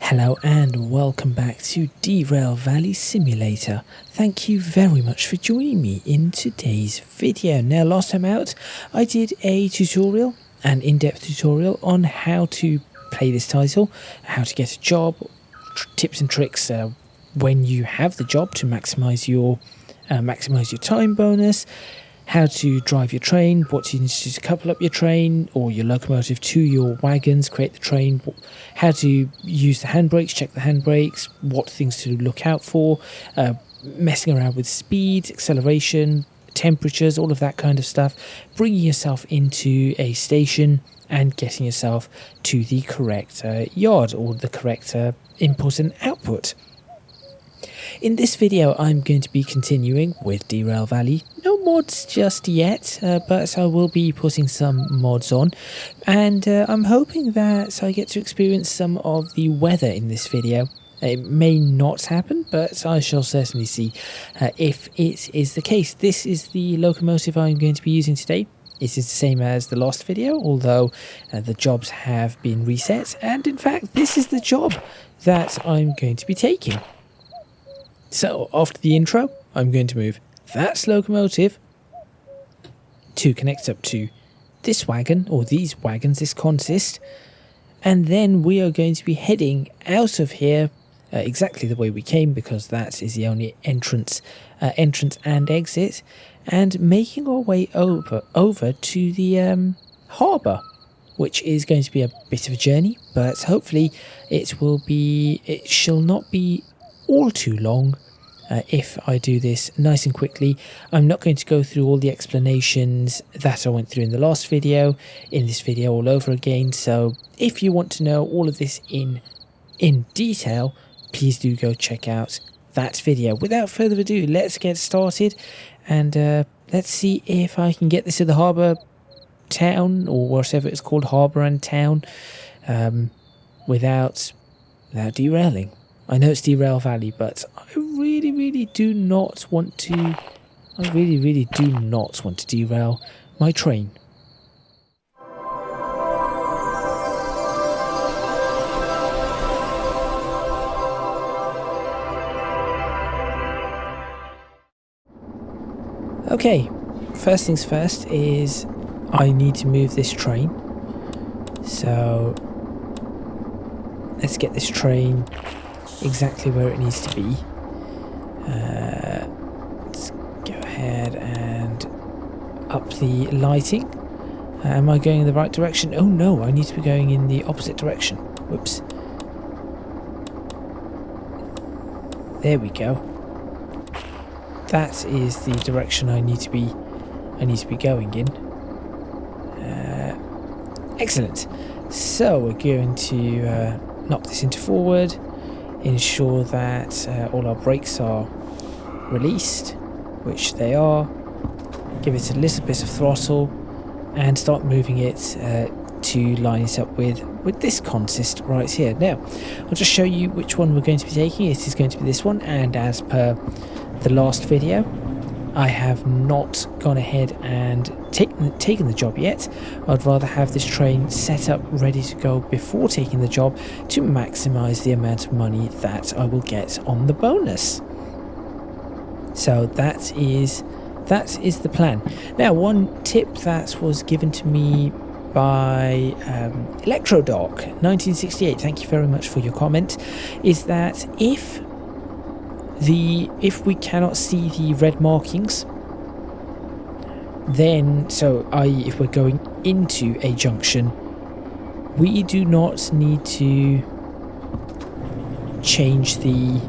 Hello and welcome back to Derail Valley Simulator. Thank you very much for joining me in today's video. Now, last time out I did a tutorial, an in-depth tutorial on how to play this title, how to get a job, tips and tricks when you have the job to maximize your time bonus, how to drive your train, what you need to do to couple up your train or your locomotive to your wagons, create the train, how to use the handbrakes, check the handbrakes, what things to look out for, messing around with speed, acceleration, temperatures, all of that kind of stuff, bringing yourself into a station and getting yourself to the correct yard or the correct input and output. In this video I'm going to be continuing with Derail Valley. No mods just yet, but I will be putting some mods on, and I'm hoping that I get to experience some of the weather in this video. It may not happen, but I shall certainly see if it is the case. This is the locomotive I'm going to be using today. It is the same as the last video, although the jobs have been reset, and in fact this is the job that I'm going to be taking. So, after the intro, I'm going to move that locomotive to connect up to this wagon, or these wagons, this consist, and then we are going to be heading out of here exactly the way we came, because that is the only entrance and exit, and making our way over to the harbour, which is going to be a bit of a journey, but hopefully it shall not be all too long if I do this nice and quickly. I'm not going to go through all the explanations that I went through in the last video, in this video all over again, so if you want to know all of this in detail, please do go check out that video. Without further ado, let's get started, and let's see if I can get this to the harbour town, or whatever it's called, harbour and town, without derailing. I know it's Derail Valley, but I really do not want to. I really do not want to derail my train. Okay, first things first is I need to move this train. So let's get this train exactly where it needs to be. Let's go ahead and up the lighting. Am I going in the right direction? Oh no, I need to be going in the opposite direction. Whoops. There we go. That is the direction I need to be going in. Excellent. So we're going to knock this into forward, ensure that all our brakes are released, which they are, give it a little bit of throttle, and start moving it to line it up with this consist right here. Now, I'll just show you which one we're going to be taking. It is going to be this one, and as per the last video, I have not gone ahead and taken the job yet. I'd rather have this train set up ready to go before taking the job to maximize the amount of money that I will get on the bonus. So that is the plan. Now, one tip that was given to me by Electrodoc 1968, thank you very much for your comment, is that if we cannot see the red markings, then, i.e. if we're going into a junction, we do not need to change the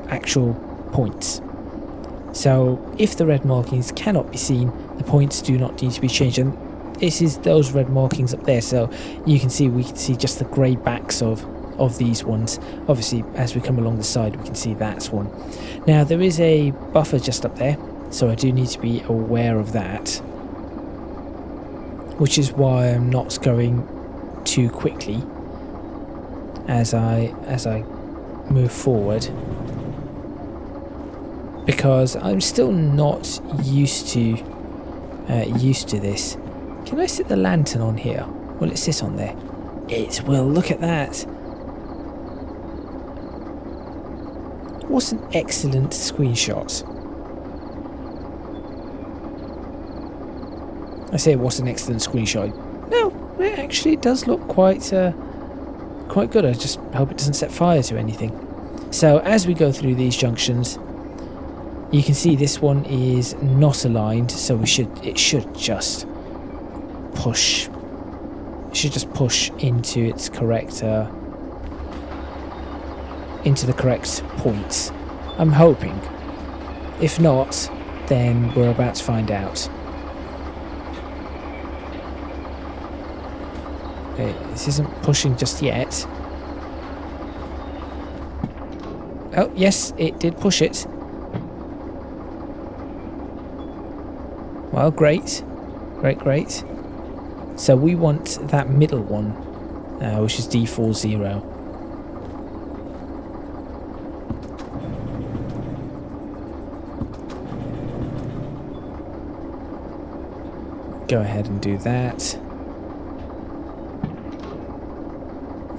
actual points. So if the red markings cannot be seen, the points do not need to be changed, and this is those red markings up there, so we can see just the grey backs of these ones. Obviously, as we come along the side, we can see that one. Now, there is a buffer just up there, so I do need to be aware of that, which is why I'm not going too quickly as I move forward, because I'm still not used to this. Can I sit the lantern on here? Will it sit on there? It will. Look at that. What an excellent screenshot. I say what an excellent screenshot. No, it actually does look quite good. I just hope it doesn't set fire to anything. So as we go through these junctions, you can see this one is not aligned, so it should just push. It should just push into its correct into the correct points. I'm hoping. If not, then we're about to find out. Okay, this isn't pushing just yet. Oh, yes, it did push it. Well, great. Great. So we want that middle one, which is D40. Go ahead and do that.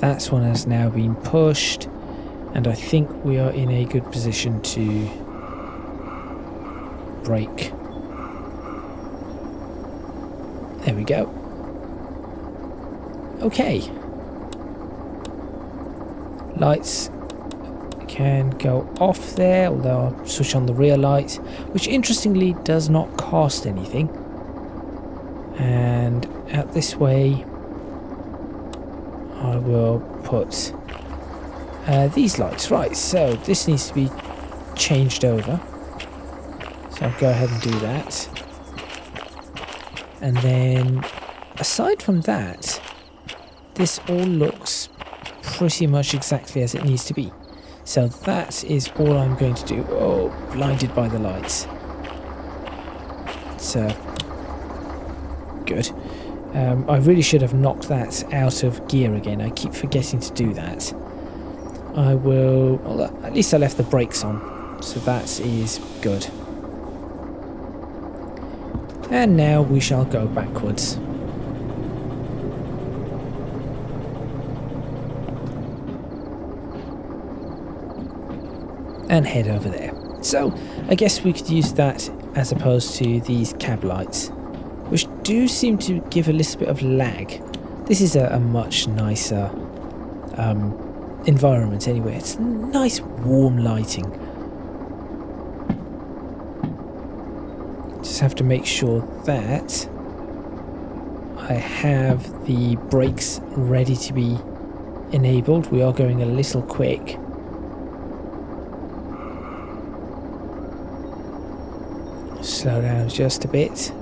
That one has now been pushed, and I think we are in a good position to brake. There we go. Okay. Lights can go off there, although I'll switch on the rear light, which interestingly does not cost anything. And out this way I will put these lights. Right, so this needs to be changed over. So I'll go ahead and do that. And then aside from that, this all looks pretty much exactly as it needs to be. So that is all I'm going to do. Oh, blinded by the lights. So good. I really should have knocked that out of gear again. I keep forgetting to do that. I will... Well, at least I left the brakes on, so that is good. And now we shall go backwards. And head over there. So, I guess we could use that as opposed to these cab lights, which do seem to give a little bit of lag. This is a much nicer environment anyway. It's nice warm lighting. Just have to make sure that I have the brakes ready to be enabled. We are going a little quick. Slow down just a bit.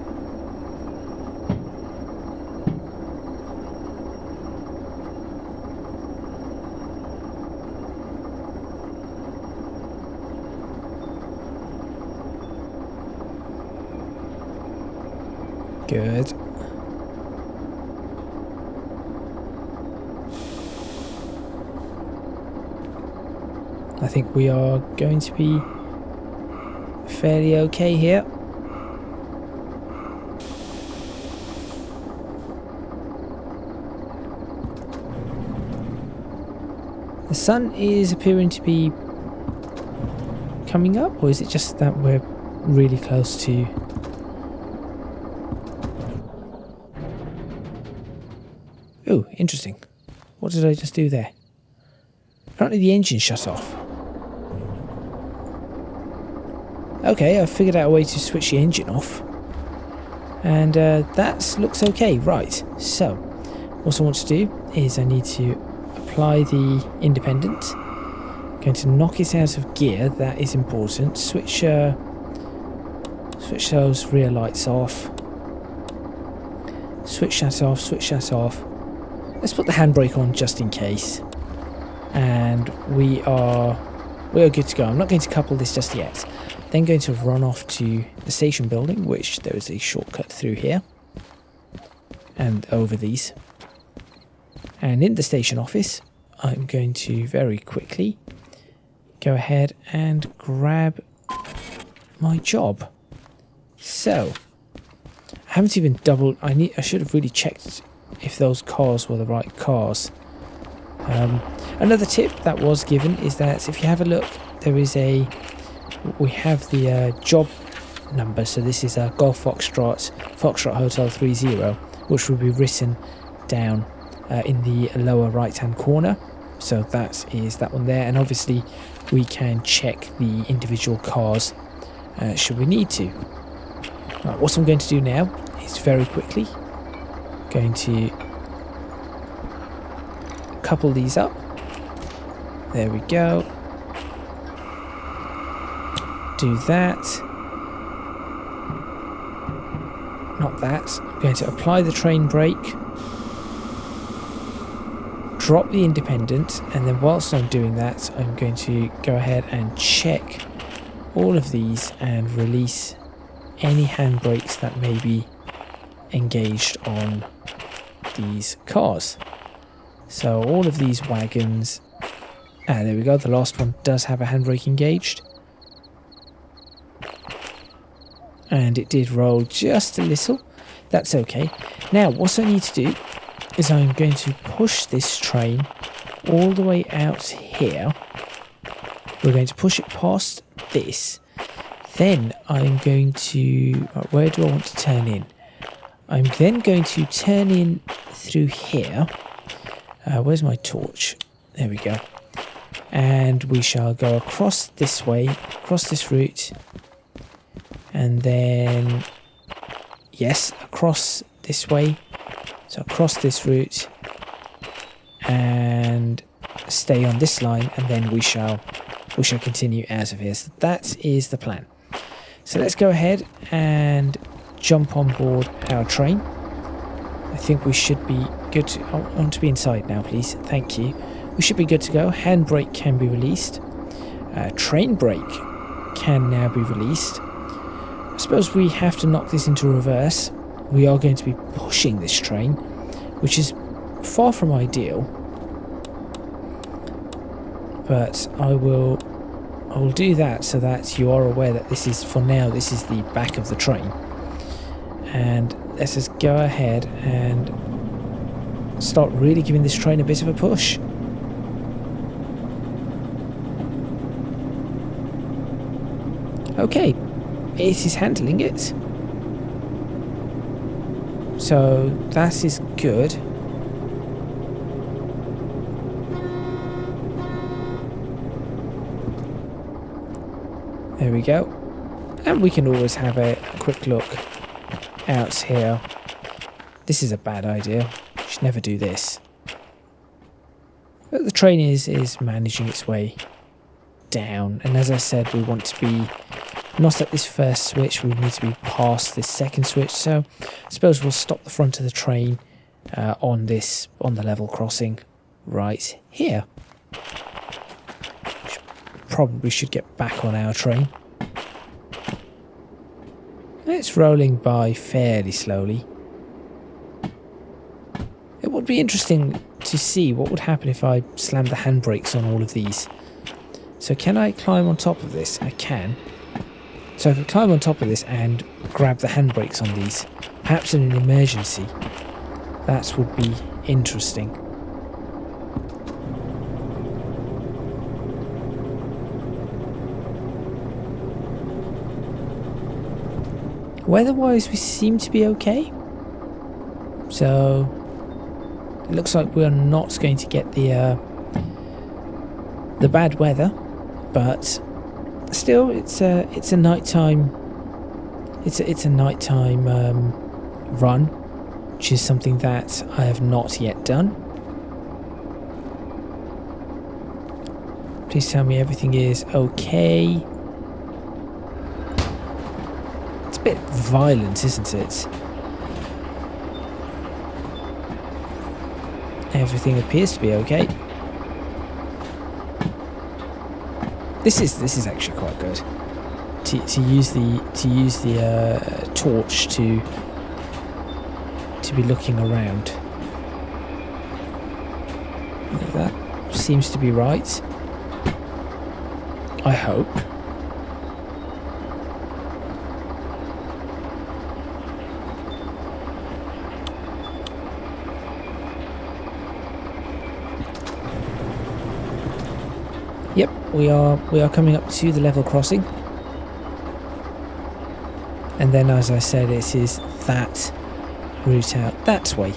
Good. I think we are going to be fairly okay here. The sun is appearing to be coming up, or is it just that we're really close to... Oh, interesting. What did I just do there? Apparently the engine shut off. Okay, I've figured out a way to switch the engine off. And that looks okay. Right, so what I want to do is I need to apply the independent. I'm going to knock it out of gear, that is important. Switch those rear lights off. Switch that off, switch that off. Let's put the handbrake on just in case. And we are good to go. I'm not going to couple this just yet. Then going to run off to the station building, which there is a shortcut through here. And over these. And in the station office, I'm going to very quickly go ahead and grab my job. So, I haven't even doubled... I should have really checked if those cars were the right cars. Another tip that was given is that if you have a look, we have the job number. So this is a Golf Foxtrot Hotel 30, which will be written down in the lower right hand corner. So that is that one there, and obviously we can check the individual cars should we need to. Right, what I'm going to do now is very quickly going to couple these up. There we go. Do that. Not that. I'm going to apply the train brake, drop the independent, and then whilst I'm doing that, I'm going to go ahead and check all of these and release any handbrakes that may be engaged on these cars. So all of these wagons, there we go, the last one does have a handbrake engaged. And it did roll just a little. That's okay. Now what I need to do is I'm going to push this train all the way out here. We're going to push it past this. Then I'm going to... where do I want to turn in? I'm then going to turn in through here. Where's my torch? There we go. And we shall go across this way, across this route. And then... yes, across this way. So across this route. And stay on this line. And then we shall continue out of here. So that is the plan. So let's go ahead and jump on board our train. I think we should be good to... I want to be inside now, please. Thank you. We should be good to go. Handbrake can be released. Train brake can now be released. I suppose we have to knock this into reverse. We are going to be pushing this train, which is far from ideal. But I will do that so that you are aware that this is, for now, this is the back of the train. And let's just go ahead and start really giving this train a bit of a push. Okay, it is handling it. So that is good. There we go. And we can always have a quick look out here. This is a bad idea. You should never do this. But the train is managing its way down. And as I said, we want to be not at this first switch. We need to be past this second switch. So I suppose we'll stop the front of the train on the level crossing right here. Probably should get back on our train. It's rolling by fairly slowly. It would be interesting to see what would happen if I slammed the handbrakes on all of these. So can I climb on top of this? I can. So I can climb on top of this and grab the handbrakes on these. Perhaps in an emergency. That would be interesting. Weather-wise, we seem to be okay. So it looks like we're not going to get the bad weather, but still, it's a nighttime. It's a nighttime run, which is something that I have not yet done. Please tell me everything is okay. It's a bit violent, isn't it? Everything appears to be okay. This is actually quite good. To use the torch to be looking around. That seems to be right. I hope. Yep, we are coming up to the level crossing. And then, as I said, it is that route out that way.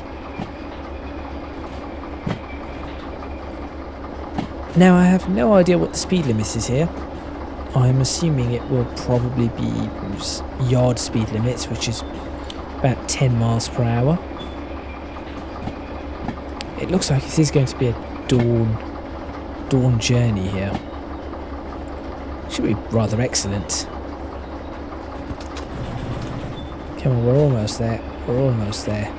Now, I have no idea what the speed limit is here. I'm assuming it will probably be yard speed limits, which is about 10 miles per hour. It looks like it is going to be a dawn journey here. Should be rather excellent. Come on, we're almost there. We're almost there.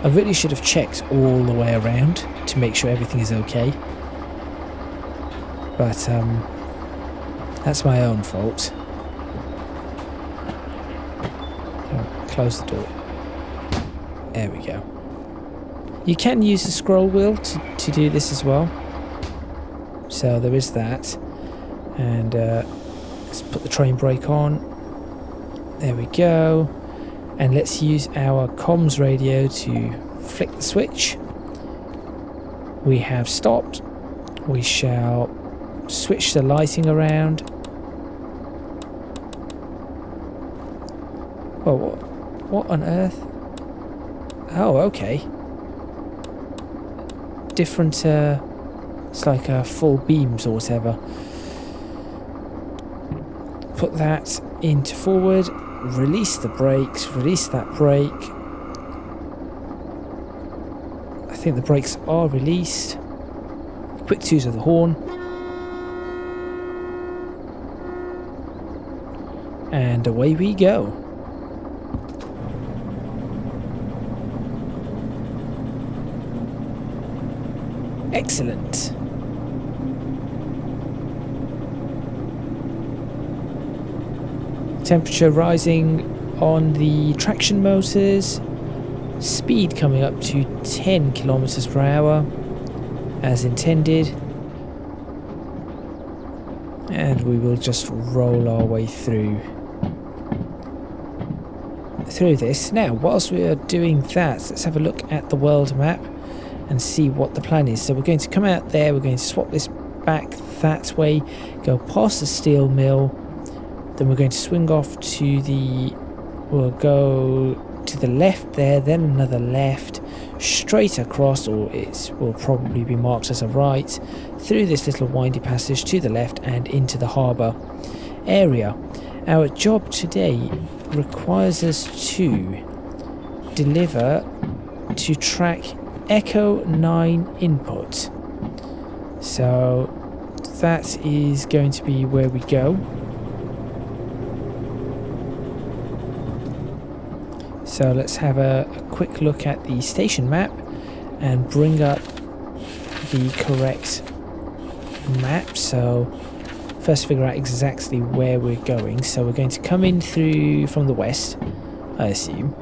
I really should have checked all the way around to make sure everything is okay. But that's my own fault. Close the door. There we go. You can use the scroll wheel to do this as well. So there is that. And let's put the train brake on. There we go. And let's use our comms radio to flick the switch. We have stopped. We shall switch the lighting around. Oh, what on earth? Oh, okay. Different, it's like full beams or whatever. Put that into forward. Release the brakes, release that brake. I think the brakes are released. Quick toot of the horn. And away we go. Excellent. Temperature rising on the traction motors. Speed coming up to 10 kilometers per hour as intended. And we will just roll our way through this. Now, whilst we are doing that, let's have a look at the world map and see what the plan is. So we're going to come out there, we're going to swap this back that way, go past the steel mill, then we're going to swing off to the, we'll go to the left there, then another left, straight across, or it will probably be marked as a right, through this little windy passage to the left and into the harbour area. Our job today requires us to deliver to track Echo 9 input. So that is going to be where we go. So let's have a quick look at the station map and bring up the correct map. So first figure out exactly where we're going. So we're going to come in through from the west, I assume.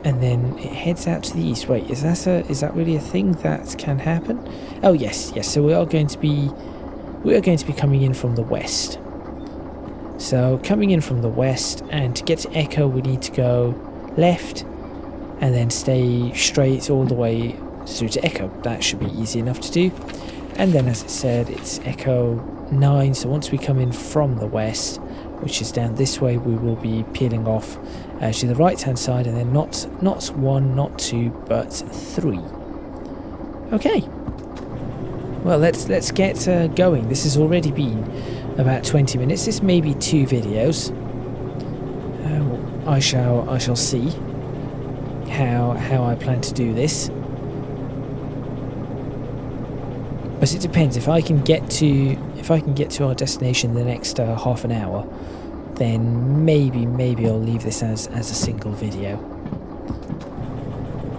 And then it heads out to the east. Wait, is that really a thing that can happen? Oh yes. So we are going to be coming in from the west. So coming in from the west, and to get to Echo we need to go left and then stay straight all the way through to Echo. That should be easy enough to do. And then, as I said, it's Echo 9, so once we come in from the west, which is down this way, we will be peeling off to the right hand side, and then not 1, not 2, but 3. Okay, well, let's get going. This has already been about 20 minutes. This may be 2 videos. I shall see how I plan to do this. But it depends. If I can get to our destination in the next half an hour, then maybe I'll leave this as a single video.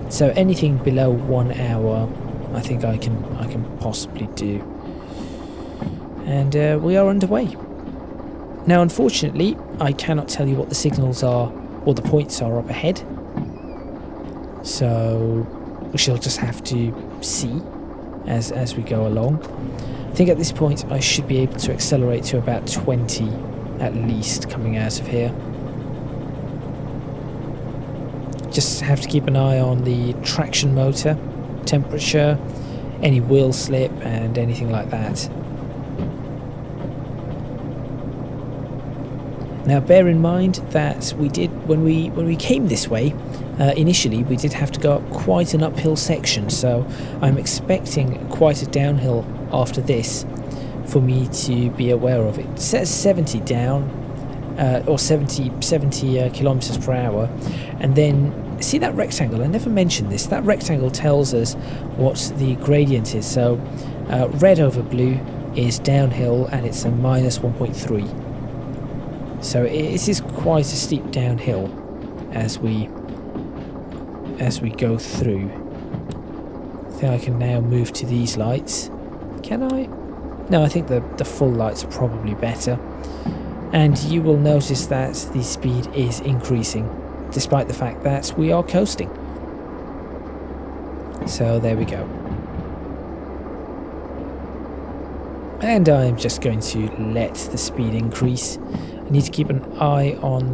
So anything below 1 hour, I think I can possibly do. And we are underway. Now, unfortunately, I cannot tell you what the signals are or the points are up ahead. So we shall just have to see as we go along. I think at this point I should be able to accelerate to about 20 at least coming out of here. Just have to keep an eye on the traction motor temperature. any wheel slip and anything like that. Now bear in mind that we did, when we came this way, initially we did have to go up quite an uphill section, so I'm expecting quite a downhill after this for me to be aware of. It says 70 down, or 70 kilometers per hour, and then see that rectangle? I never mentioned this. That rectangle tells us what the gradient is. So red over blue is downhill, and it's a minus 1.3. So it is quite a steep downhill as we go through. I think I can now move to these lights. Can I? No, I think the full lights are probably better. And you will notice that the speed is increasing, despite the fact that we are coasting. So there we go. And I'm just going to let the speed increase. I need to keep an eye on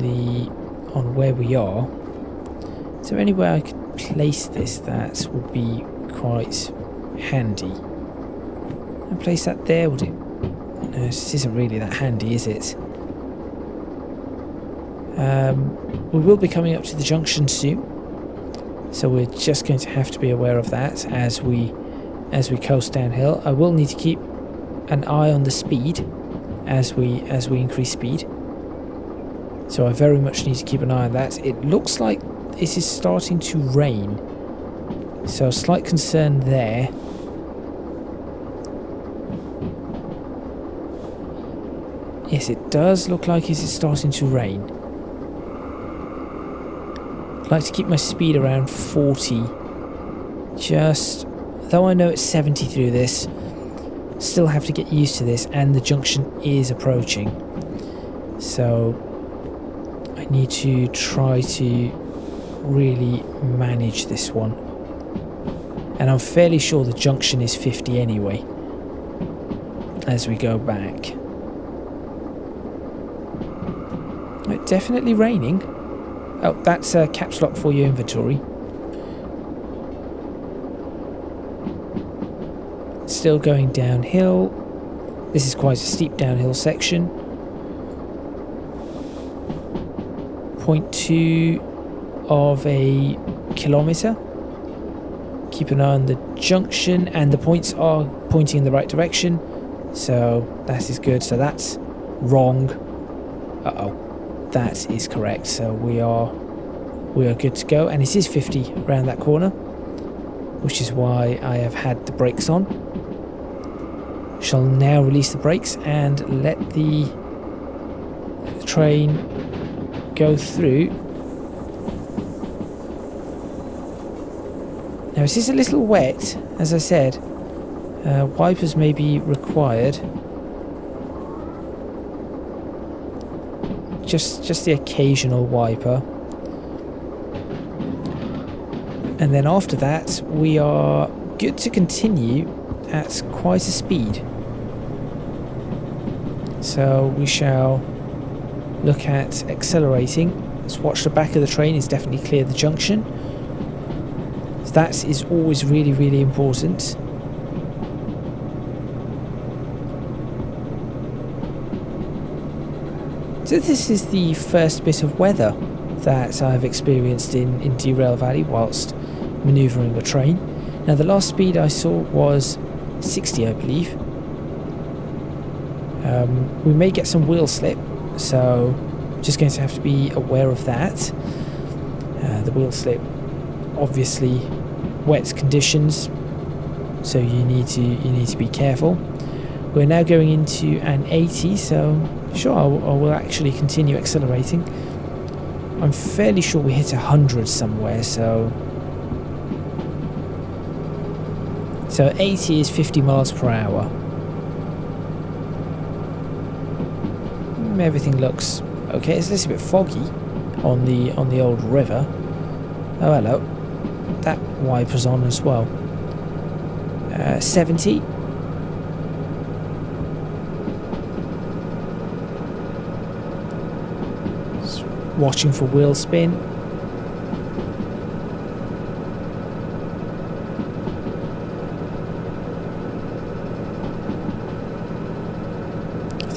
where we are. Is there anywhere I could place this that would be quite handy? I place that there, would it? No, this isn't really that handy, is it? We will be coming up to the junction soon, so we're just going to have to be aware of that as we coast downhill. I will need to keep an eye on the speed as we increase speed, so I very much need to keep an eye on that. It looks like it is starting to rain, so slight concern there. Yes, it does look like it is starting to rain. I'd like to keep my speed around 40, just though I know it's 70 through this, still have to get used to this, and the junction is approaching, so I need to try to really manage this one. And I'm fairly sure the junction is 50 anyway as we go back. It's definitely raining. Oh, that's a caps lock for your inventory. Still going downhill. This is quite a steep downhill section. 0.2 of a kilometre. Keep an eye on the junction, and the points are pointing in the right direction, so that is good. So that's wrong. Uh-oh. That is correct, so we are good to go, and it is 50 around that corner, which is why I have had the brakes on. Shall now release the brakes and let the train go through. Now it is a little wet, as I said. Wipers may be required. Just the occasional wiper. And then after that we are good to continue at quite a speed. So we shall look at accelerating. Let's watch the back of the train. It's definitely cleared the junction. So that is always really, really important. So this is the first bit of weather that I've experienced in Derail Valley whilst manoeuvring the train. Now the last speed I saw was 60, I believe. We may get some wheel slip, so just going to have to be aware of that. The wheel slip, obviously wet conditions, so you need to be careful. We're now going into an 80, so sure, I will actually continue accelerating. I'm fairly sure we hit 100 somewhere, so 80 is 50 miles per hour. Everything looks okay. It's a little bit foggy on the old river. Oh, hello. That wiper's on as well. 70. Just watching for wheel spin.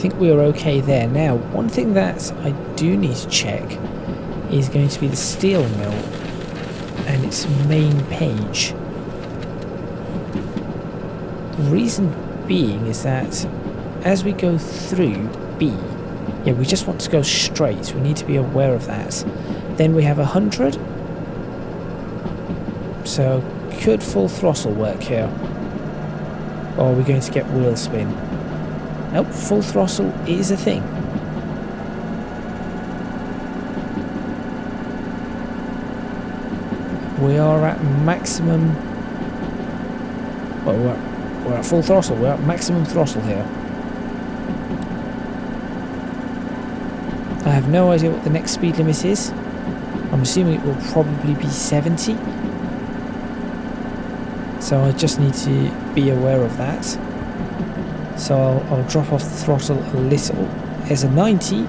think we are okay there. Now, one thing that I do need to check is going to be the steel mill and its main page. The reason being is that as we go through B, yeah, we just want to go straight. We need to be aware of that. Then we have 100. So could full throttle work here? Or are we going to get wheel spin? Nope, full throttle is a thing. We are at maximum... Well, we're at full throttle. We're at maximum throttle here. I have no idea what the next speed limit is. I'm assuming it will probably be 70. So I just need to be aware of that. So I'll drop off the throttle a little. There's a 90.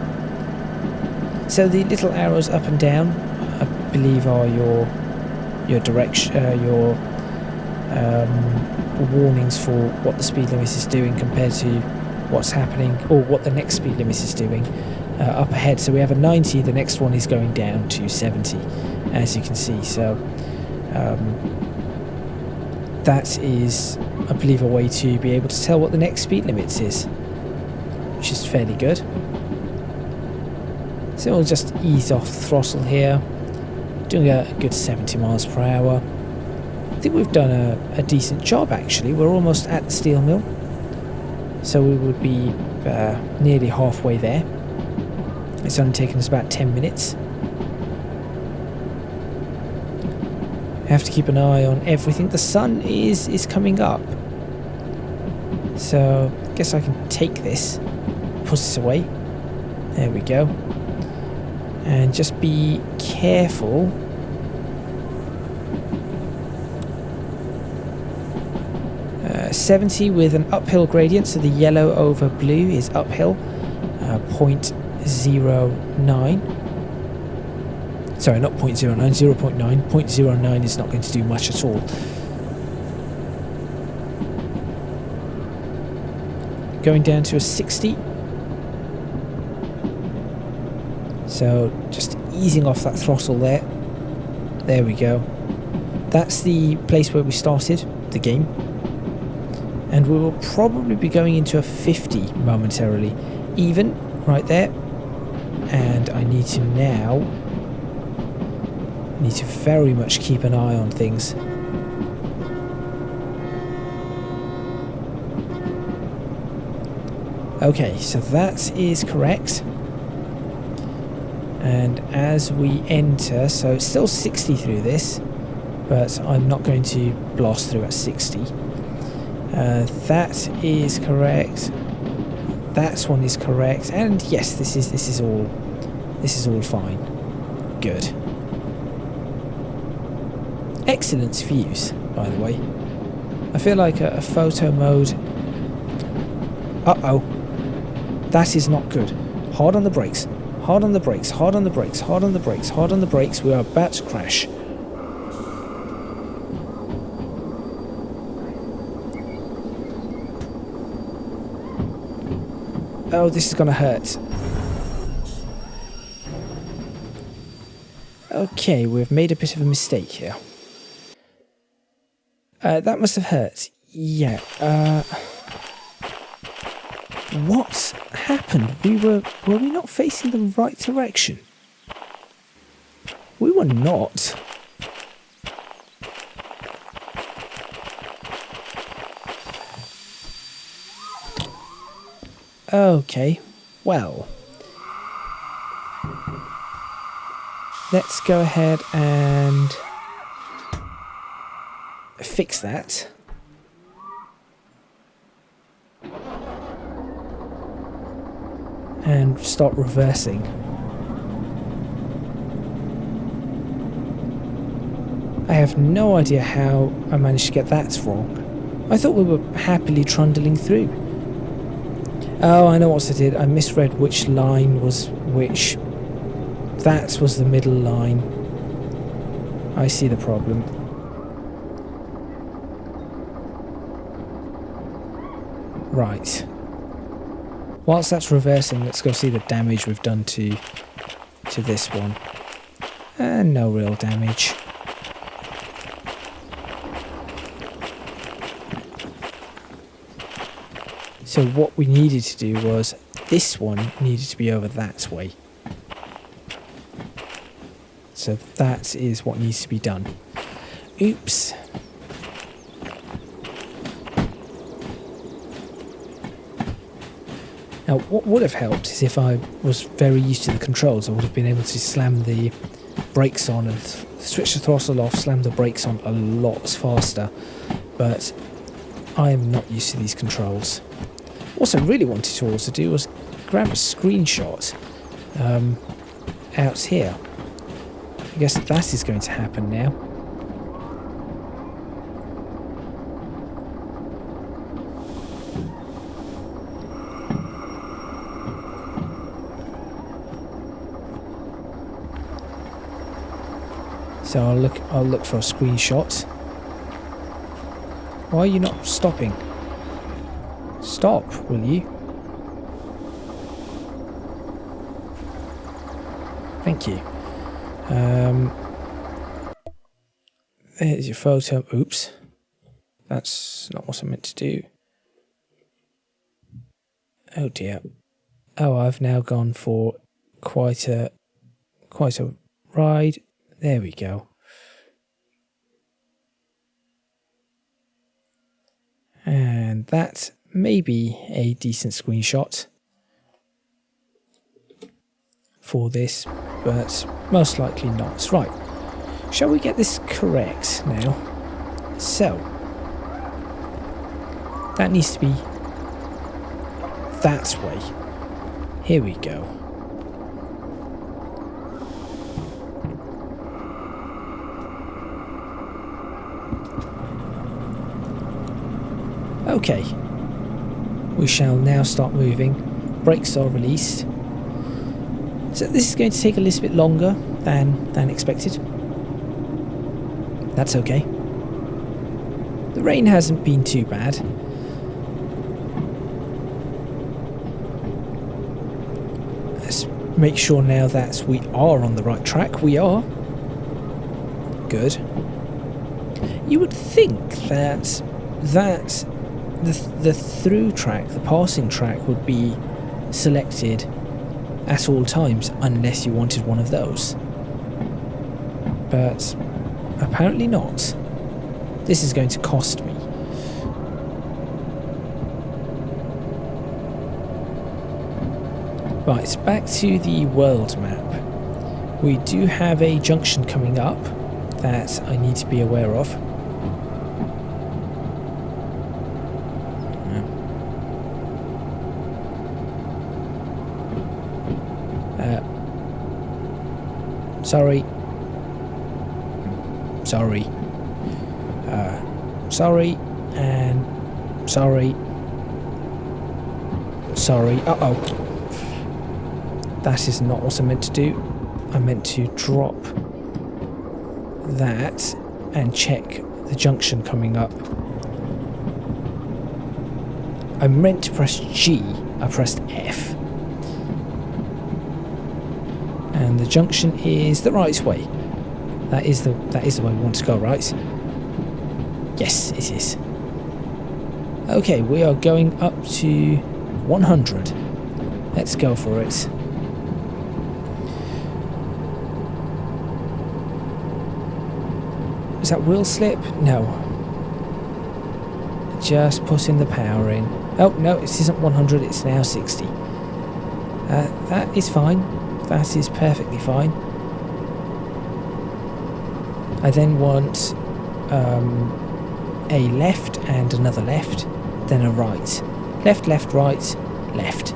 So the little arrows up and down, I believe, are your direction, your warnings for what the speed limit is doing compared to what's happening, or what the next speed limit is doing up ahead. So we have a 90. The next one is going down to 70, as you can see. So that is, I believe, a way to be able to tell what the next speed limit is, which is fairly good. So we'll just ease off the throttle here, doing a good 70 miles per hour. I think we've done a decent job actually. We're almost at the steel mill, so we would be nearly halfway there. It's only taken us about 10 minutes. Have to keep an eye on everything. The sun is coming up, so I guess I can take this, put this away. There we go. And just be careful. Uh, 70 with an uphill gradient, so the yellow over blue is uphill. 0.09. Sorry, not 0.09, 0.9. 0.09 is not going to do much at all. Going down to a 60. So just easing off that throttle there. There we go. That's the place where we started the game. And we will probably be going into a 50 momentarily. Even, right there. And I need to now... need to very much keep an eye on things. Okay, so that is correct. And as we enter, so it's still 60 through this, but I'm not going to blast through at 60. That is correct. That one is correct, and yes, this is all fine. Good. Excellent views, by the way. I feel like a photo mode. Uh-oh. That is not good. Hard on the brakes. Hard on the brakes. Hard on the brakes. Hard on the brakes. Hard on the brakes. We are about to crash. Oh, this is gonna hurt. Okay, we've made a bit of a mistake here. That must have hurt. Yeah, what happened? Were we not facing the right direction? We were not. Okay, well. Let's go ahead and fix that. And start reversing. I have no idea how I managed to get that wrong. I thought we were happily trundling through. Oh, I know what I did. I misread which line was which. That was the middle line. I see the problem. Right. Whilst that's reversing, let's go see the damage we've done to this one. And no real damage. So what we needed to do was, this one needed to be over that way. So that is what needs to be done. Oops. Now what would have helped is if I was very used to the controls, I would have been able to slam the brakes on and switch the throttle off, slam the brakes on a lot faster. But I am not used to these controls. What I really wanted to also do was grab a screenshot out here. I guess that is going to happen now. So I'll look for a screenshot. Why are you not stopping? Stop, will you? Thank you. There's your photo. Oops. That's not what I meant to do. Oh dear. Oh, I've now gone for quite a ride. There we go. And that may be a decent screenshot for this, but most likely not. Right, shall we get this correct now? So, that needs to be that way. Here we go. Okay, we shall now start moving. Brakes are released. So this is going to take a little bit longer than expected. That's okay. The rain hasn't been too bad. Let's make sure now that we are on the right track. We are. Good. You would think that the through track, the passing track, would be selected at all times unless you wanted one of those. But apparently not. This is going to cost me. Right, back to the world map. We do have a junction coming up that I need to be aware of. Sorry. Sorry. Sorry. And sorry. Sorry. Uh-oh. That is not what I meant to do. I meant to drop that and check the junction coming up. I meant to press G. I pressed F. And the junction is the right way. That is the way we want to go, right? Yes, it is. Okay, we are going up to 100. Let's go for it. Is that wheel slip? No. Just putting the power in. Oh, no, it isn't 100, it's now 60. That is fine. That is perfectly fine. I then want a left and another left, then a right. Left, left, right, left.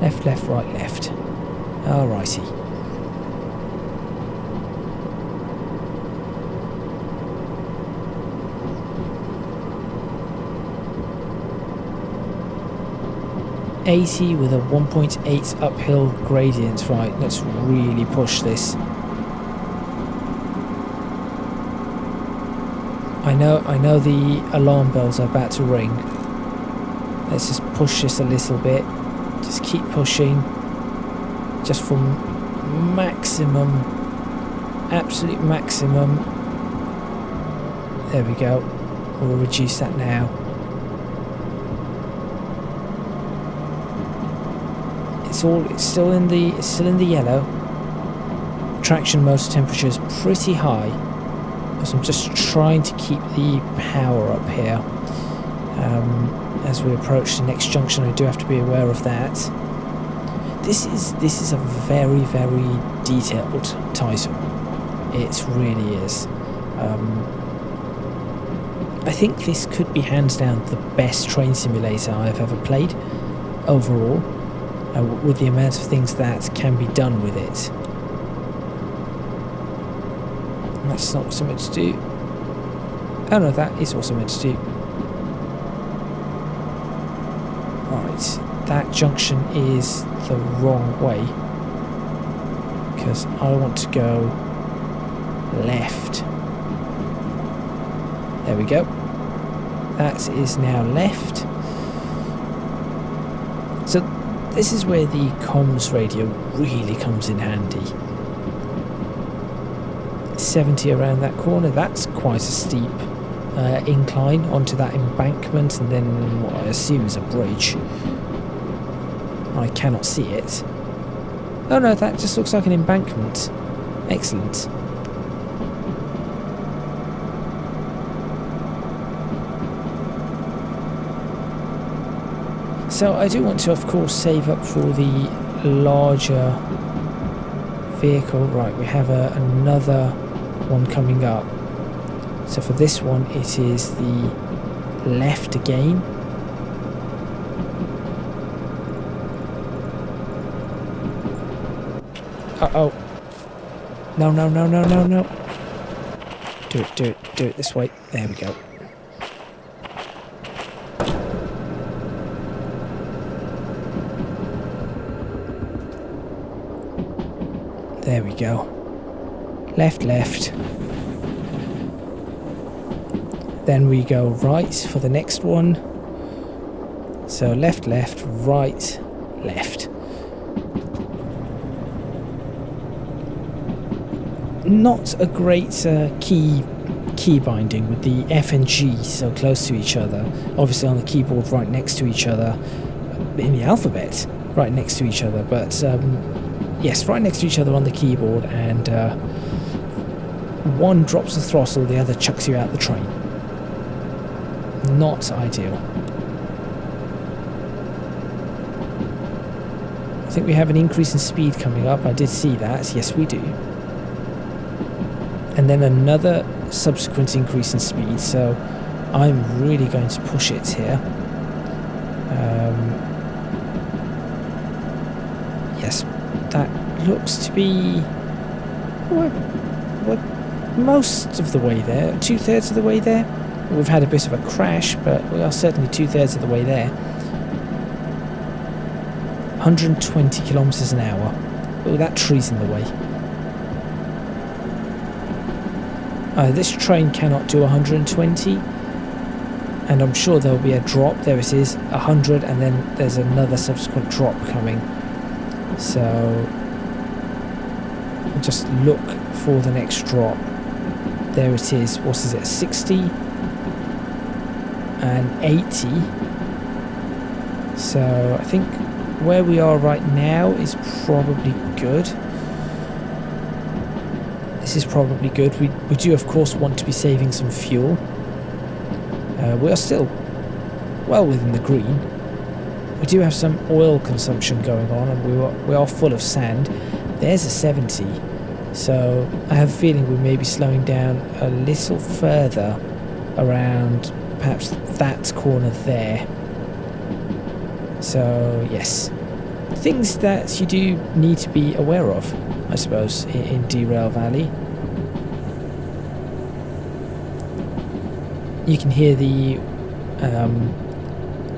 Left, left, right, left. Alrighty. .80 with a 1.8 uphill gradient. Right, let's really push this. I know the alarm bells are about to ring. Let's just push this a little bit. Just keep pushing, just for maximum, absolute maximum. There we go. We'll reduce that now. It's still in the yellow. Traction motor temperature is pretty high, because I'm just trying to keep the power up here. As we approach the next junction, I do have to be aware of that. This is a very, very detailed title. It really is. I think this could be hands down the best train simulator I've ever played overall, with the amount of things that can be done with it. And that's not what's meant to do. Oh no, that is what's meant to do. Right, that junction is the wrong way, because I want to go left. There we go. That is now left. So this is where the comms radio really comes in handy. 70 around that corner, that's quite a steep incline onto that embankment, and then what I assume is a bridge. I cannot see it. Oh no, that just looks like an embankment. Excellent. So I do want to, of course, save up for the larger vehicle. Right, we have another one coming up. So for this one, it is the left again. Uh-oh. No, no, no, no, no, no. Do it this way. There we go. There we go. Left, left. Then we go right for the next one. So left, left, right, left. Not a great key binding with the F and G so close to each other. Obviously on the keyboard right next to each other. In the alphabet right next to each other. But yes, right next to each other on the keyboard, and one drops the throttle, the other chucks you out the train. Not ideal. I think we have an increase in speed coming up. I did see that. Yes, we do. And then another subsequent increase in speed, so I'm really going to push it here. Yes, that looks to be... we're most of the way there, 2/3 of the way there. We've had a bit of a crash, but we are certainly 2/3 of the way there. 120 kilometers an hour. Oh, that tree's in the way. This train cannot do 120, and I'm sure there'll be a drop. There it is, 100, and then there's another subsequent drop coming. So I'll just look for the next drop. There it is. What is it? 60 and 80. So I think where we are right now is probably good. This is probably good. We do of course want to be saving some fuel. We are still well within the green. We do have some oil consumption going on, and we are full of sand. There's a 70, so I have a feeling we may be slowing down a little further around perhaps that corner there. So yes, things that you do need to be aware of, I suppose, in Derail Valley. You can hear the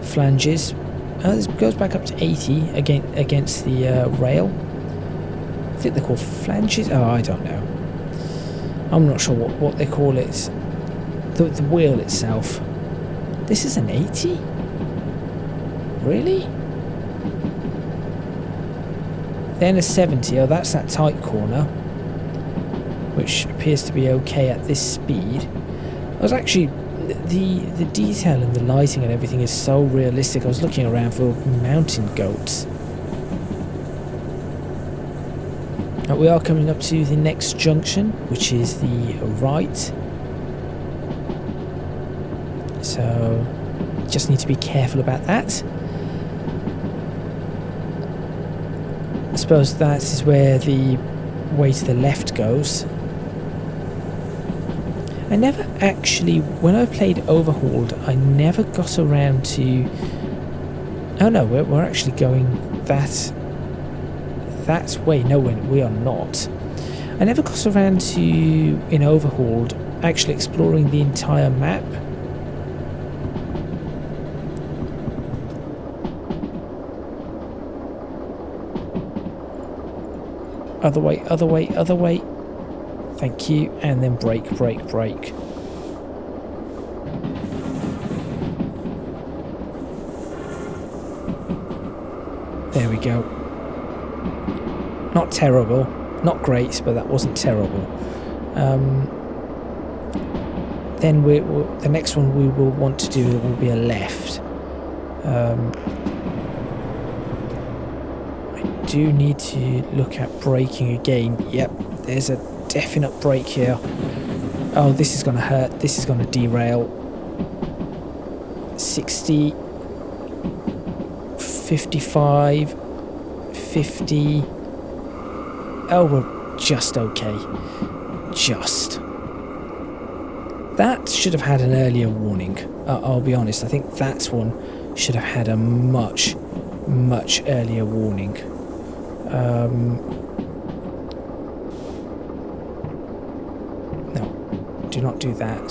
flanges. This goes back up to 80 against the rail. I think they're called flanges. Oh, I don't know. I'm not sure what they call it. The wheel itself. This is an 80? Really? Then a 70. Oh, that's that tight corner, which appears to be okay at this speed. I was actually, the detail and the lighting and everything is so realistic. I was looking around for mountain goats. We are coming up to the next junction, which is the right. So, just need to be careful about that. I suppose that is where the way to the left goes. I never actually, when I played Overhauled, I never got around to... Oh no, we're actually going that way. No, we are not. I never got around to, in Overhauled, actually exploring the entire map. Other way, other way, other way. Thank you. And then brake, brake, brake. There we go. Not terrible. Not great, but that wasn't terrible. Then the next one we will want to do will be a left. I do need to look at braking again. Yep, there's a definite brake here. Oh, this is going to hurt. This is going to derail. 60, 55, 50. Oh, we're just okay. Just. That should have had an earlier warning. I'll be honest, I think that one should have had a much, much earlier warning. No, do not do that.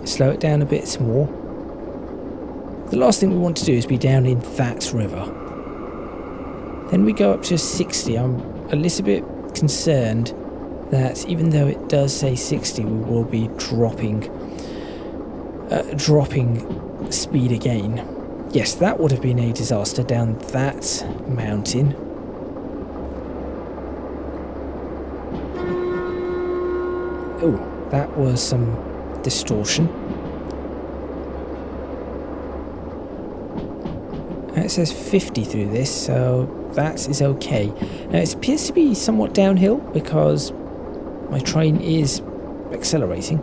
Slow it down a bit more. The last thing we want to do is be down in that river. Then we go up to 60. I'm a little bit concerned that even though it does say 60, we will be dropping speed again. Yes, that would have been a disaster down that mountain. Oh, that was some distortion. It says 50 through this, so that is okay. Now it appears to be somewhat downhill because my train is accelerating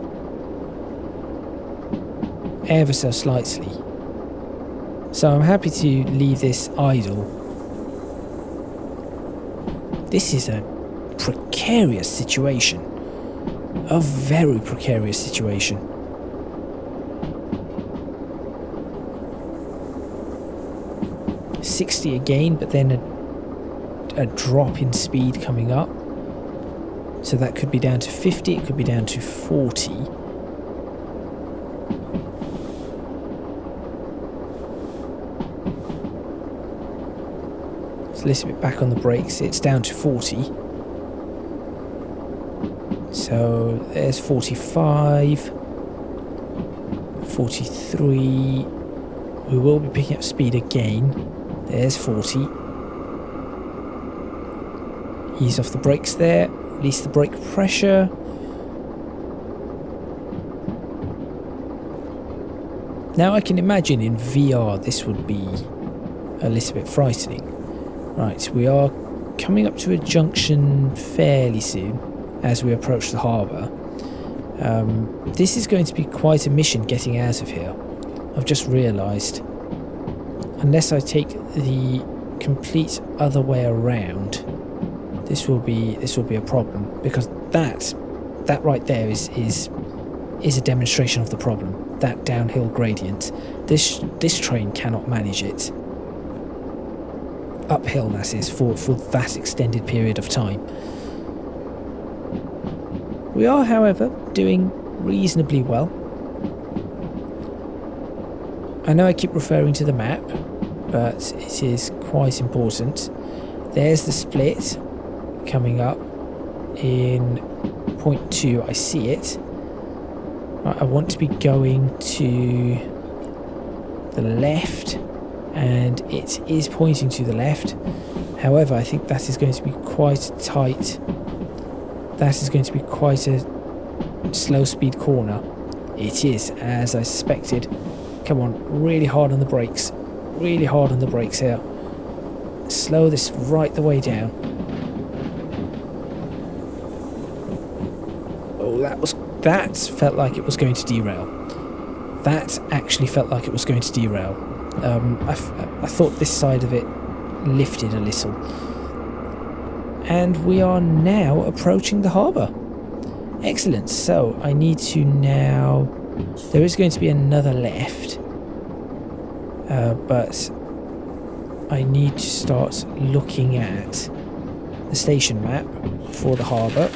ever so slightly. So I'm happy to leave this idle. This is a precarious situation. A very precarious situation. .60 again, but then a drop in speed coming up. So that could be down to 50, it could be down to 40. It's a little bit back on the brakes, it's down to 40. So there's 45, 43. We will be picking up speed again. There's 40. Ease off the brakes there. Release the brake pressure. Now I can imagine in VR this would be a little bit frightening. Right, we are coming up to a junction fairly soon as we approach the harbour. This is going to be quite a mission getting out of here. I've just realised. Unless I take the complete other way around, this will be a problem, because that right there is a demonstration of the problem. That downhill gradient. This train cannot manage it. Uphill, that is, for that extended period of time. We are, however, doing reasonably well. I know I keep referring to the map, but it is quite important. There's the split coming up in point 2. I see it. Right, I want to be going to the left and it is pointing to the left. However, I think that is going to be quite tight. That is going to be quite a slow speed corner. It is, as I suspected. Come on, really hard on the brakes. Really hard on the brakes here. Slow this right the way down. Oh, that felt like it was going to derail. That actually felt like it was going to derail. I thought this side of it lifted a little. And we are now approaching the harbour. Excellent. So I need to now... There is going to be another left. But I need to start looking at the station map for the harbour.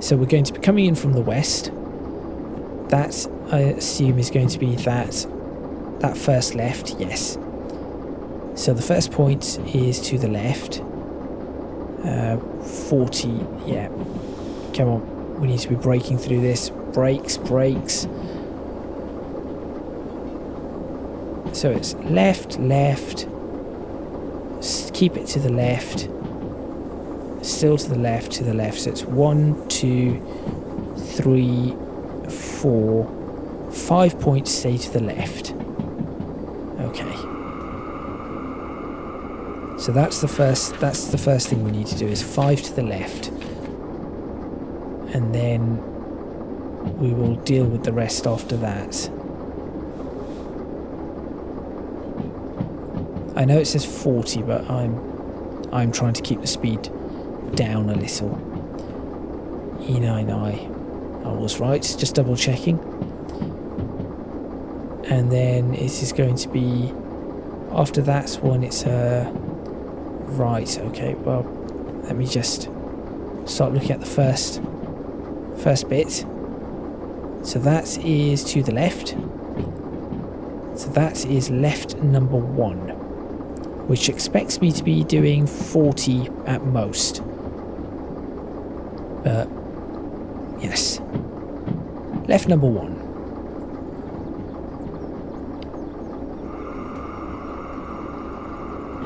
So we're going to be coming in from the west. That, I assume, is going to be that first left, yes. So the first point is to the left. 40, yeah. Come on, we need to be braking through this. Brakes. So it's left. Keep it to the left. Still to the left. So it's 1, 2, 3, 4, 5 points stay to the left. Okay. So that's the first thing we need to do, is 5 to the left. And then we will deal with the rest after that. I know it says 40, but I'm trying to keep the speed down a little. E9I. I was right, just double checking. And then it is going to be, after that one, it's right. Okay, well, let me just start looking at the first bit. So that is to the left. So that is left number 1, which expects me to be doing 40 at most. But yes, left number 1.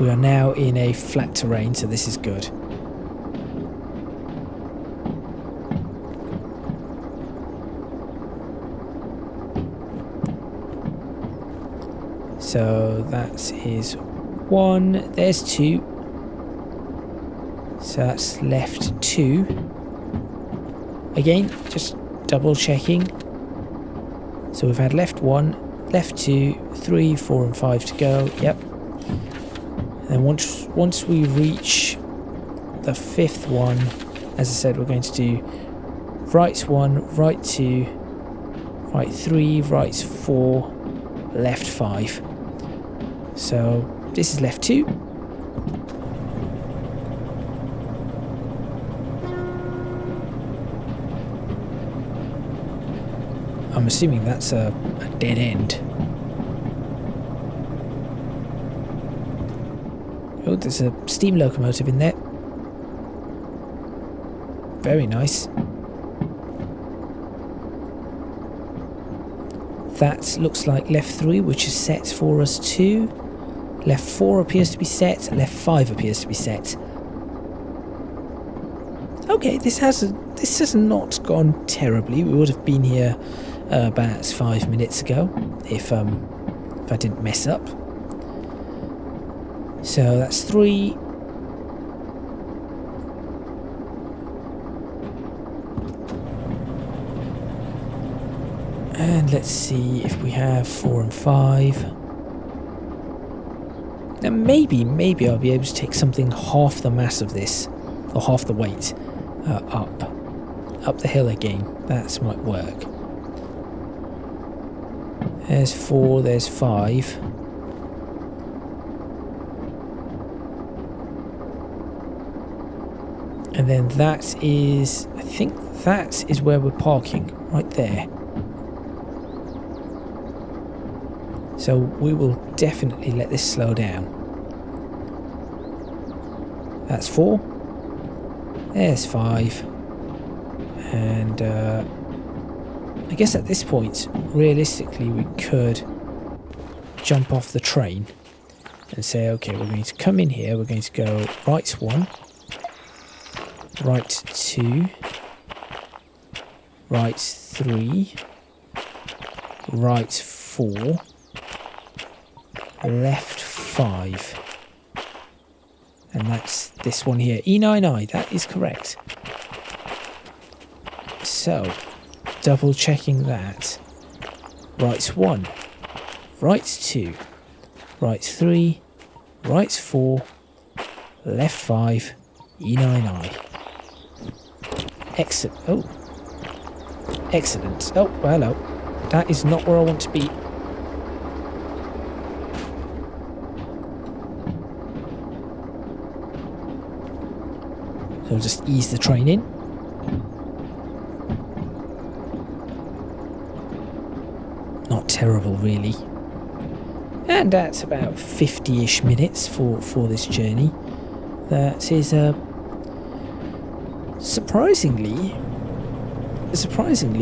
We are now in a flat terrain, so this is good. So that is 1, there's 2. So that's left 2. Again, just double checking. So we've had left 1, left 2, 3, 4 and 5 to go, yep. And once we reach the 5th one, as I said, we're going to do right 1, right 2, right 3, right 4, left 5. So this is left 2. I'm assuming that's a dead end. Oh, there's a steam locomotive in there. Very nice. That looks like left 3, which is set for us too. Left 4 appears to be set. Left 5 appears to be set. Okay, this has not gone terribly. We would have been here about 5 minutes ago if I didn't mess up. So that's 3. And let's see if we have 4 and 5. Now maybe I'll be able to take something half the mass of this, or half the weight, up the hill again. That might work. There's 4, there's 5. And then that is, I think that is where we're parking, right there. So we will definitely let this slow down. That's 4. There's 5. And I guess at this point, realistically, we could jump off the train and say, okay, we're going to come in here, we're going to go right 1, right 2, right 3, right 4, left 5. And that's this one here, E9I, that is correct. So, double checking that. Right 1, right 2, right 3, right 4, left 5, E9I. Excellent. Oh. Excellent. Oh, hello. That is not where I want to be. So I'll just ease the train in. Not terrible, really. And that's about 50-ish minutes for this journey. That is surprisingly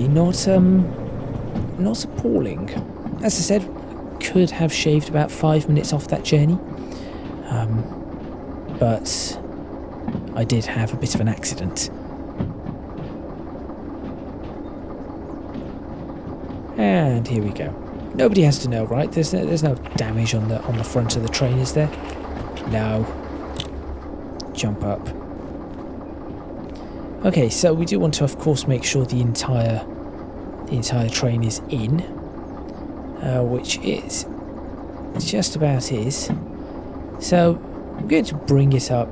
not appalling. As I said, could have shaved about 5 minutes off that journey, but I did have a bit of an accident. And here we go. Nobody has to know, right? There's no damage on the front of the train, is there? No. Jump up. Okay, so we do want to, of course, make sure the entire train is in, which is just about is. So I'm going to bring it up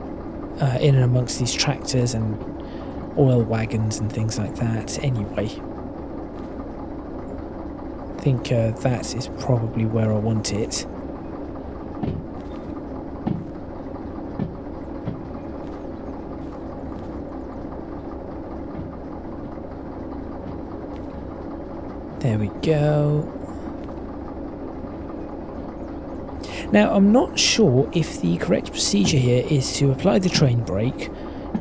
in and amongst these tractors and oil wagons and things like that. Anyway, I think that is probably where I want it. There we go. Now, I'm not sure if the correct procedure here is to apply the train brake,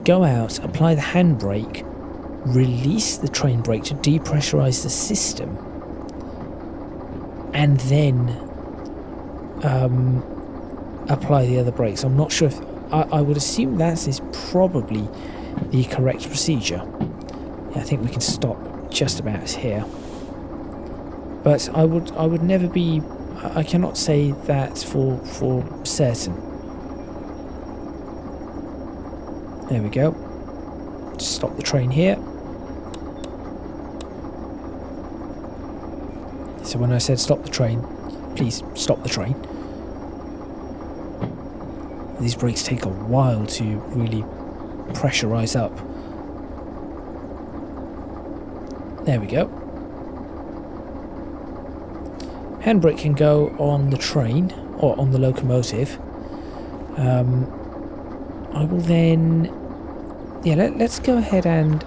go out, apply the handbrake, release the train brake to depressurize the system, and then apply the other brakes. I'm not sure if... I would assume that is probably the correct procedure. Yeah, I think we can stop just about here. But I would never be... I cannot say that for certain. There we go. Just stop the train here. So when I said stop the train, please stop the train. These brakes take a while to really pressurize up. There we go. Handbrake can go on the train or on the locomotive. I will then, yeah. Let's go ahead and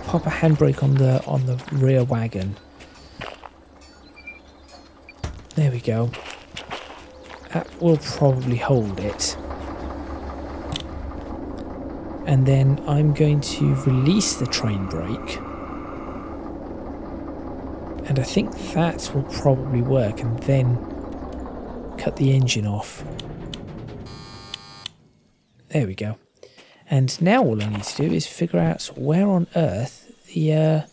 pop a handbrake on the rear wagon. There we go. That will probably hold it. And then I'm going to release the train brake. And I think that will probably work, and then cut the engine off. There we go. And now all I need to do is figure out where on earth the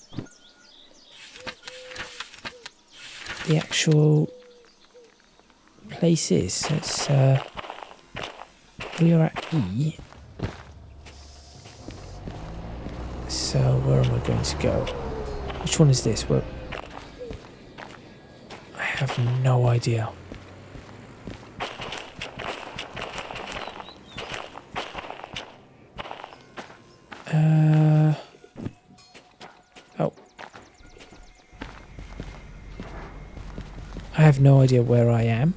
actual place is. So it's we are at E. So where am I going to go? Which one is this? Well, I have no idea. Oh. I have no idea where I am.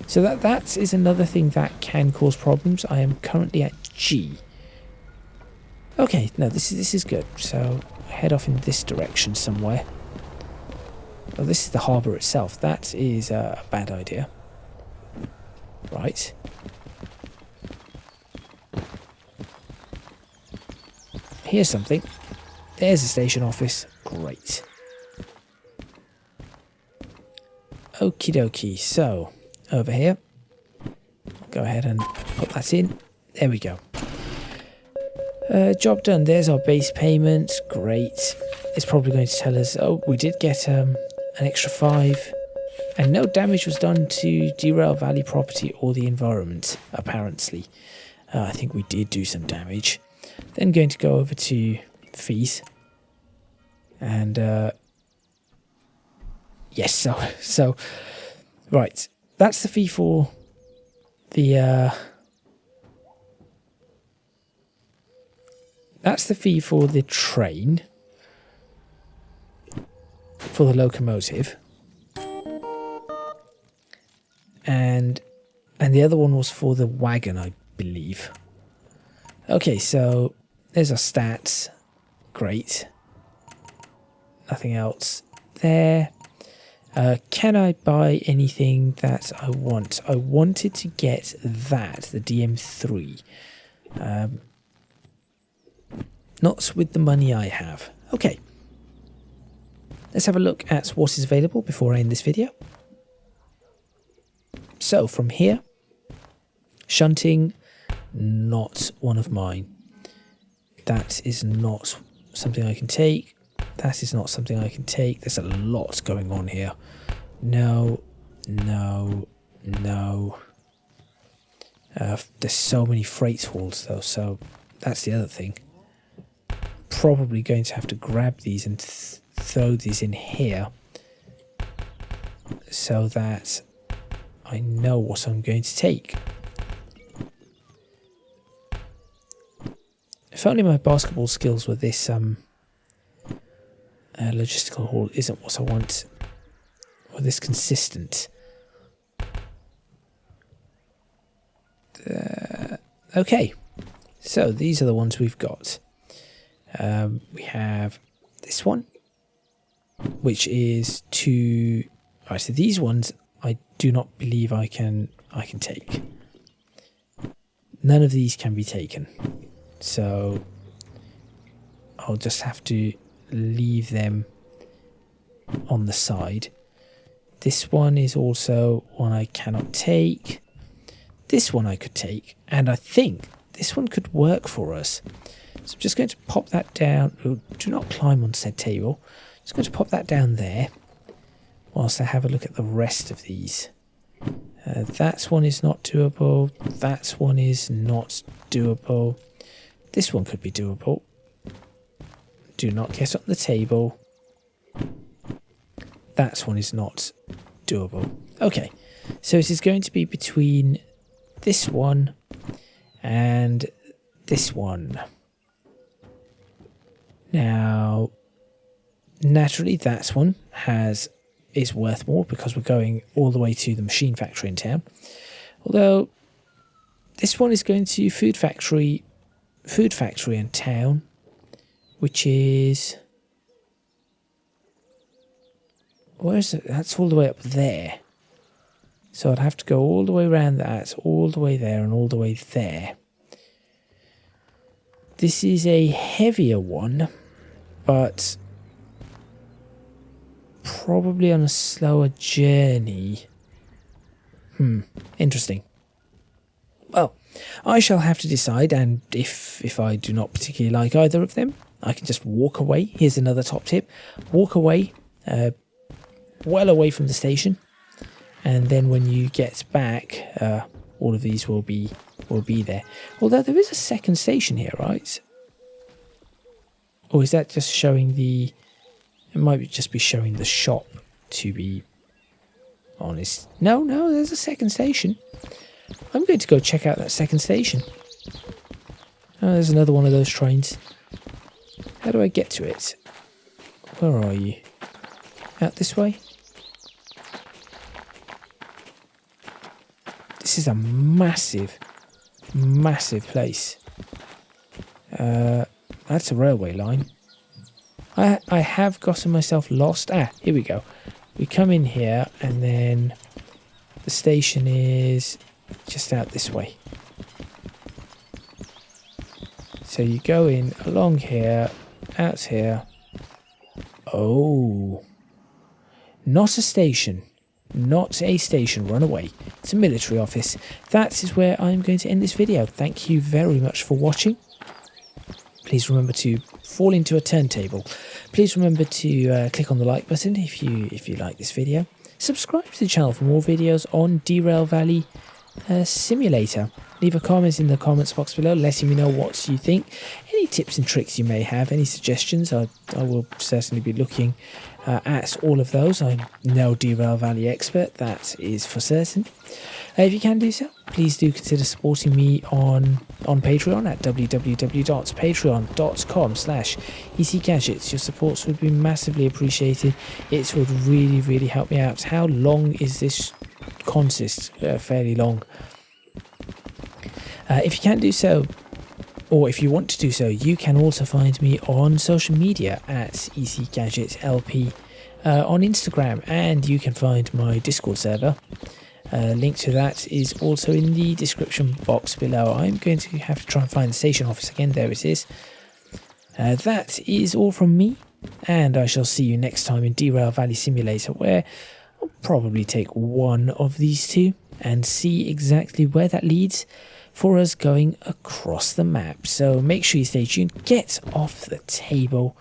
So that is another thing that can cause problems. I am currently at G. Okay, no, this is good. So head off in this direction somewhere. Oh, this is the harbour itself. That is a bad idea. Right. Here's something. There's a station office. Great. Okie dokie. So, over here. Go ahead and put that in. There we go. Job done. There's our base payment. Great. It's probably going to tell us, oh, we did get an extra 5. And no damage was done to Derail Valley property or the environment, apparently. I think we did do some damage. Then going to go over to fees. And, yes, so, right. That's the fee for the, that's the fee for the train. For the locomotive. And the other one was for the wagon, I believe. Okay, so there's our stats. Great. Nothing else there. Can I buy anything that I want? I wanted to get that, the DM3. Not with the money I have. Okay. Let's have a look at what is available before I end this video. So from here, shunting, not one of mine. That is not something I can take. That is not something I can take. There's a lot going on here. No, no, no. There's so many freight hauls though, so that's the other thing. Probably going to have to grab these and throw these in here so that I know what I'm going to take. If only my basketball skills were this logistical haul isn't what I want, or this consistent. Okay, so these are the ones we've got. We have this one, which is to. Right, so these ones I do not believe I can take. None of these can be taken, so I'll just have to leave them on the side. This one is also one I cannot take. This one I could take, and I think this one could work for us. So I'm just going to pop that down. Oh, do not climb on said table. Just going to pop that down there whilst I have a look at the rest of these. That one is not doable. That one is not doable. This one could be doable. Do not get on the table. That one is not doable. Okay, so it is going to be between this one and this one. Now, naturally, that one is worth more because we're going all the way to the machine factory in town. Although this one is going to food factory in town, which is, where is it? That's all the way up there. So I'd have to go all the way around that, all the way there, and all the way there. This is a heavier one, but probably on a slower journey. Interesting. Well, I shall have to decide, and if I do not particularly like either of them, I can just walk away. Here's another top tip. Walk away, well away from the station, and then when you get back, all of these will be there. Although there is a second station here, right? Or is that just showing the... It might just be showing the shop, to be honest. No, there's a second station. I'm going to go check out that second station. Oh, there's another one of those trains. How do I get to it? Where are you? Out this way? This is a massive, massive place. That's a railway line. I have gotten myself lost. Ah, here we go. We come in here and then the station is just out this way. So you go in along here, out here. Oh, not a station. not a station. Run away. It's a military office. That is where I'm going to end this video. Thank you very much for watching. Please remember to fall into a turntable. Please remember to click on the like button if you like this video. Subscribe to the channel for more videos on Derail Valley Simulator. Leave a comment in the comments box below letting me know what you think. Any tips and tricks you may have, any suggestions, I will certainly be looking at all of those. I'm no Derail Valley expert, that is for certain. If you can do so, please do consider supporting me on Patreon at www.patreon.com/ECGadgets. Your supports would be massively appreciated. It would really help me out. How long is this consist? Fairly long. If you can do so, or if you want to do so, you can also find me on social media at ECGadgetLP on Instagram, and you can find my Discord server. Link to that is also in the description box below. I'm going to have to try and find the station office again. There it is. That is all from me, and I shall see you next time in Derail Valley Simulator, where I'll probably take one of these two and see exactly where that leads for us going across the map. So make sure you stay tuned. Get off the table.